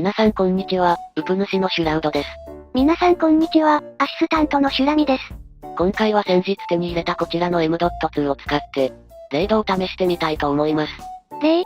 皆さんこんにちは、ウプ主のシュラウドです。皆さんこんにちは、アシスタントのシュラミです。今回は先日手に入れたこちらの M.2 を使って、0度を試してみたいと思います。0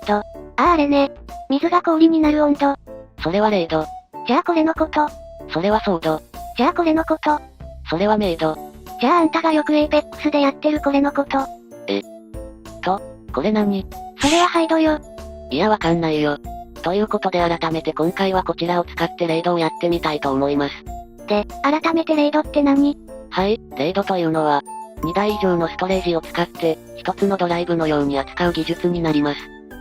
度。あれね。水が氷になる温度。それは0度。じゃあこれのこと。それはソード。じゃあこれのこと。それはメイド。じゃああんたがよくエイペックスでやってるこれのこと。これ何？それはハイドよ。いやわかんないよ。ということで改めて今回はこちらを使って0度をやってみたいと思います。で、改めて0度って何？はい、0度というのは、2台以上のストレージを使って、一つのドライブのように扱う技術になります。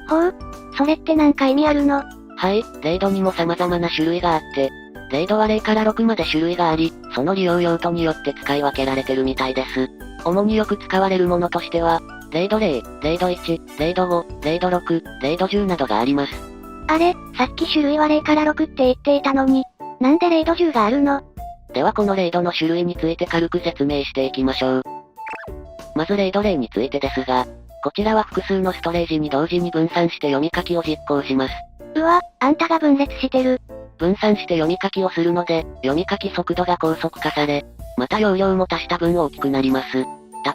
ほう。それってなんか意味あるの？はい、0度にも様々な種類があって、0度は0から6まで種類があり、その利用用途によって使い分けられてるみたいです。主によく使われるものとしては、0度0、0度1、0度5、0度6、0度10などがあります。あれ、さっき種類は0から6って言っていたのに、なんで0度10があるの？ではこの0度の種類について軽く説明していきましょう。まず0度0についてですが、こちらは複数のストレージに同時に分散して読み書きを実行します。うわ、あんたが分裂してる。分散して読み書きをするので、読み書き速度が高速化され、また容量も足した分大きくなります。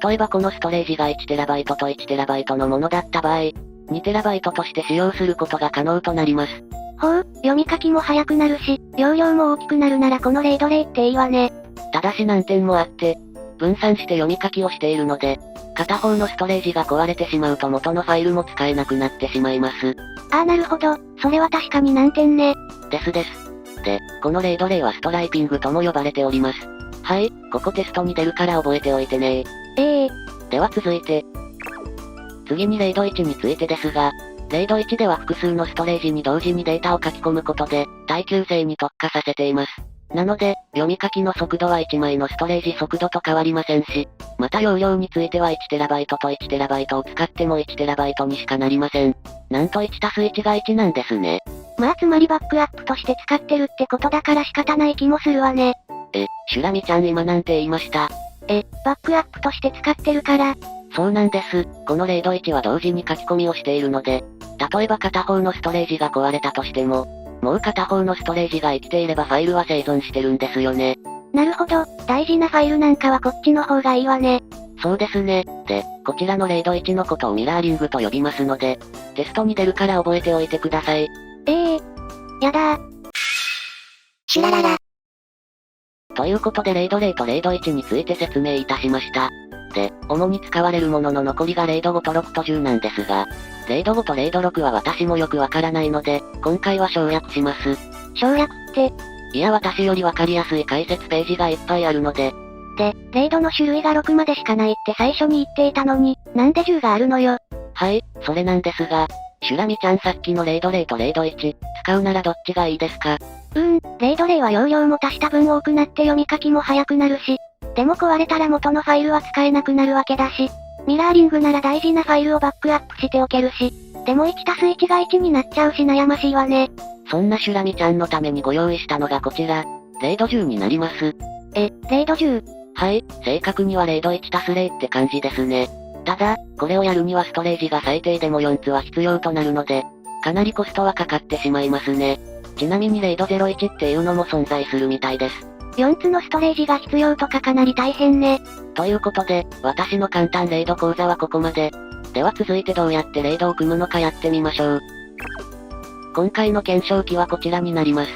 例えばこのストレージが 1TB と 1TB のものだった場合、2TB として使用することが可能となります。ほう、読み書きも速くなるし、容量も大きくなるならこの0度0っていいわね。ただし難点もあって、分散して読み書きをしているので、片方のストレージが壊れてしまうと元のファイルも使えなくなってしまいます。ああなるほど、それは確かに難点ね。です。で、この0度0はストライピングとも呼ばれております。はい、ここテストに出るから覚えておいてね。では続いて、次に0度1についてですが、0度1では複数のストレージに同時にデータを書き込むことで、耐久性に特化させています。なので、読み書きの速度は1枚のストレージ速度と変わりませんし、また容量については 1TB と 1TB を使っても 1TB にしかなりません。なんと 1+1 が1なんですね。まあつまりバックアップとして使ってるってことだから仕方ない気もするわね。シュラミちゃん今なんて言いました？バックアップとして使ってるから。そうなんです。この0度1は同時に書き込みをしているので、例えば片方のストレージが壊れたとしても、もう片方のストレージが生きていればファイルは生存してるんですよね。なるほど、大事なファイルなんかはこっちの方がいいわね。そうですね。で、こちらの0度1のことをミラーリングと呼びますので、テストに出るから覚えておいてください。やだー。シュラララ。ということで0度0と0度1について説明いたしました。で、主に使われるものの残りが0度5と6と10なんですが、0度5と0度6は私もよくわからないので、今回は省略します。省略って？いや私よりわかりやすい解説ページがいっぱいあるので。で、0度の種類が6までしかないって最初に言っていたのに、なんで10があるのよ。はい、それなんですが、シュラミちゃんさっきの0度0と0度1、使うならどっちがいいですか？0度0は容量も足した分多くなって読み書きも早くなるし、でも壊れたら元のファイルは使えなくなるわけだし、ミラーリングなら大事なファイルをバックアップしておけるし、でも 1+1 が1になっちゃうし悩ましいわね。そんなシュラミちゃんのためにご用意したのがこちら、0度10になります。0度 10？ はい、正確には0度1+0って感じですね。ただ、これをやるにはストレージが最低でも4つは必要となるので、かなりコストはかかってしまいますね。ちなみに0度01っていうのも存在するみたいです。4つのストレージが必要とかかなり大変ね。ということで、私の簡単0度講座はここまで。では続いてどうやって0度を組むのかやってみましょう。今回の検証機はこちらになります。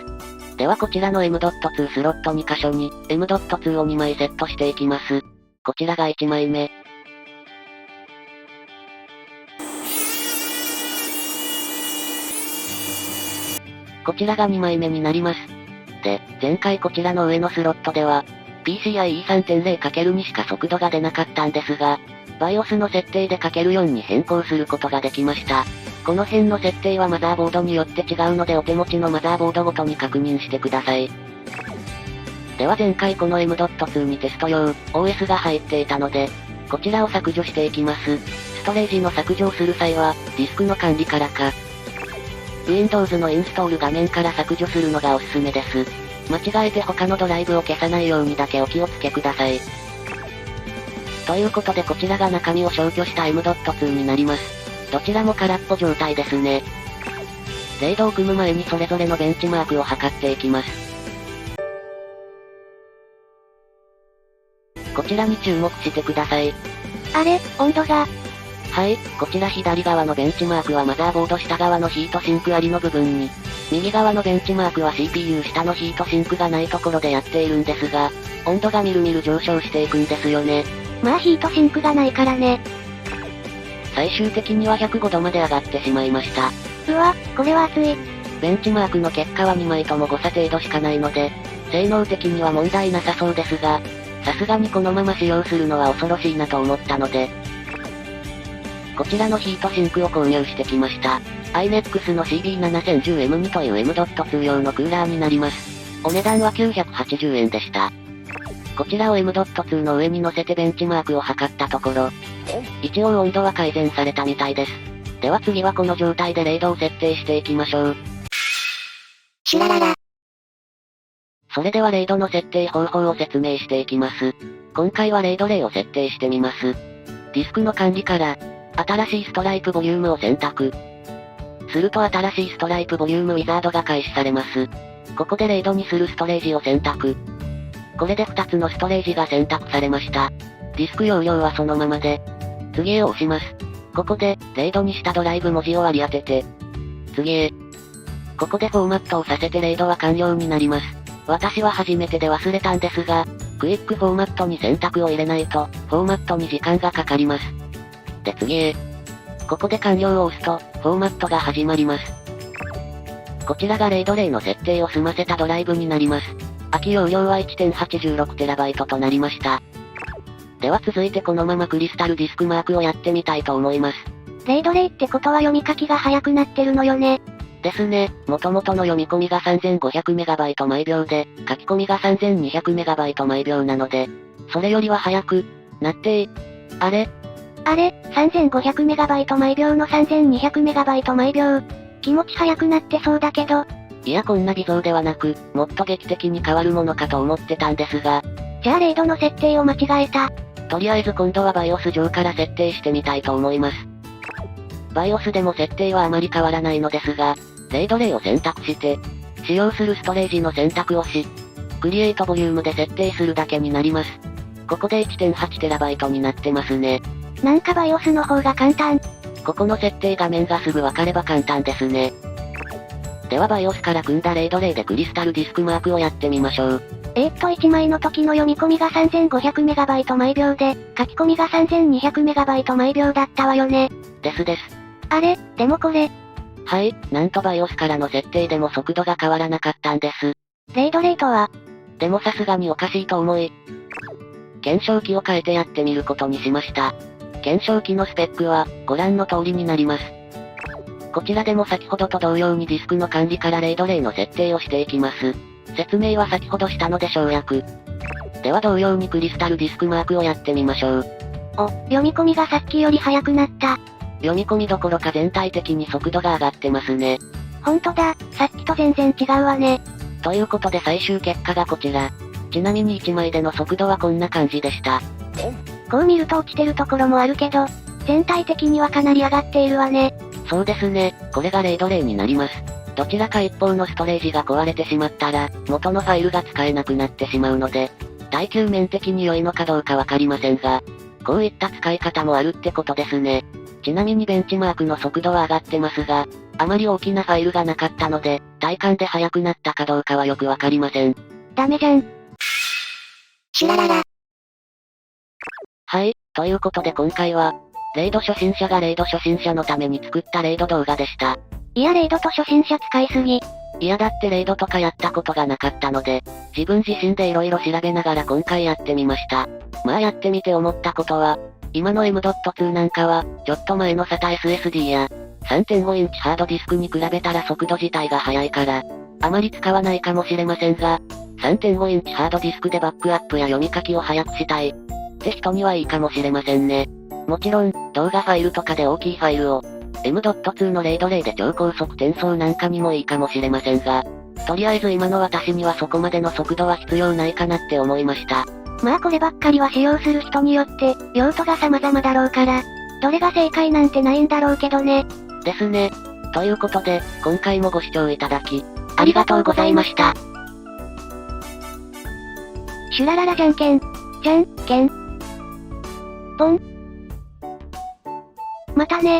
ではこちらの M.2 スロット2箇所に M.2 を2枚セットしていきます。こちらが1枚目。こちらが2枚目になります。で、前回こちらの上のスロットでは、PCIe 3.0×2 しか速度が出なかったんですが、BIOS の設定で ×4 に変更することができました。この辺の設定はマザーボードによって違うのでお手持ちのマザーボードごとに確認してください。では前回この M.2 にテスト用、OS が入っていたので、こちらを削除していきます。ストレージの削除をする際は、ディスクの管理からか、Windows のインストール画面から削除するのがおすすめです。間違えて他のドライブを消さないようにだけお気をつけください。ということでこちらが中身を消去した M.2 になります。どちらも空っぽ状態ですね。レイドを組む前にそれぞれのベンチマークを測っていきます。こちらに注目してください。あれ、温度が。はい、こちら左側のベンチマークはマザーボード下側のヒートシンクありの部分に、右側のベンチマークは CPU 下のヒートシンクがないところでやっているんですが、温度がみるみる上昇していくんですよね。まあヒートシンクがないからね。最終的には105度まで上がってしまいました。うわ、これは熱い。ベンチマークの結果は2枚とも誤差程度しかないので、性能的には問題なさそうですが、さすがにこのまま使用するのは恐ろしいなと思ったので、こちらのヒートシンクを購入してきました。iNEX の CB7010M2 という M.2 用のクーラーになります。お値段は980円でした。こちらを M.2 の上に乗せてベンチマークを測ったところ、一応温度は改善されたみたいです。では次はこの状態で0度を設定していきましょう。シュラララ。それでは0度の設定方法を説明していきます。今回は0度0を設定してみます。ディスクの管理から、新しいストライプボリュームを選択。すると新しいストライプボリュームウィザードが開始されます。ここで0度にするストレージを選択。これで2つのストレージが選択されました。ディスク容量はそのままで、次へを押します。ここで、0度にしたドライブ文字を割り当てて、次へ。ここでフォーマットをさせて0度は完了になります。私は初めてで忘れたんですが、クイックフォーマットに選択を入れないと、フォーマットに時間がかかります。で次へ。ここで完了を押すと、フォーマットが始まります。こちらが0度0の設定を済ませたドライブになります。空き容量は 1.86TB となりました。では続いてこのままクリスタルディスクマークをやってみたいと思います。0度0ってことは読み書きが早くなってるのよね。ですね、元々の読み込みが 3500MB 毎秒で、書き込みが 3200MB 毎秒なので、それよりは早く、なってあれ 3500MB 毎秒の 3200MB毎秒。気持ち早くなってそうだけど。いやこんな微増ではなく、もっと劇的に変わるものかと思ってたんですが。じゃあ0度の設定を間違えた。とりあえず今度は BIOS 上から設定してみたいと思います。BIOS でも設定はあまり変わらないのですが、0度0を選択して、使用するストレージの選択をし、クリエイトボリュームで設定するだけになります。ここで 1.8TB になってますね。なんか BIOS の方が簡単。ここの設定画面がすぐわかれば簡単ですね。では BIOS から組んだ0度0でクリスタルディスクマークをやってみましょう。1枚の時の読み込みが 3500MB 毎秒で、書き込みが 3200MB 毎秒だったわよね。です。あれ、でもこれ。はい、なんと BIOS からの設定でも速度が変わらなかったんです。0度0とは。でもさすがにおかしいと思い、検証器を変えてやってみることにしました。検証器のスペックは、ご覧の通りになります。こちらでも先ほどと同様にディスクの管理から0度0の設定をしていきます。説明は先ほどしたので省略。では同様にクリスタルディスクマークをやってみましょう。読み込みがさっきより速くなった。読み込みどころか全体的に速度が上がってますね。ほんとだ、さっきと全然違うわね。ということで最終結果がこちら。ちなみに1枚での速度はこんな感じでした。こう見ると落ちてるところもあるけど、全体的にはかなり上がっているわね。そうですね、これが0度0になります。どちらか一方のストレージが壊れてしまったら、元のファイルが使えなくなってしまうので、耐久面的に良いのかどうかわかりませんが、こういった使い方もあるってことですね。ちなみにベンチマークの速度は上がってますが、あまり大きなファイルがなかったので、体感で速くなったかどうかはよくわかりません。ダメじゃん。シュラララ。はい、ということで今回は、0度初心者が0度初心者のために作った0度動画でした。いや0度と初心者使いすぎ。いやだって0度とかやったことがなかったので、自分自身で色々調べながら今回やってみました。まあやってみて思ったことは、今の M.2 なんかは、ちょっと前の SATA SSD や、3.5 インチハードディスクに比べたら速度自体が速いから、あまり使わないかもしれませんが、3.5 インチハードディスクでバックアップや読み書きを早くしたいって人にはいいかもしれませんね。もちろん、動画ファイルとかで大きいファイルを、M.2 の0度0で超高速転送なんかにもいいかもしれませんが、とりあえず今の私にはそこまでの速度は必要ないかなって思いました。まあこればっかりは使用する人によって、用途が様々だろうから、どれが正解なんてないんだろうけどね。ですね。ということで、今回もご視聴いただき、ありがとうございました。シュラララじゃんけん。じゃんけん。ポン。またね。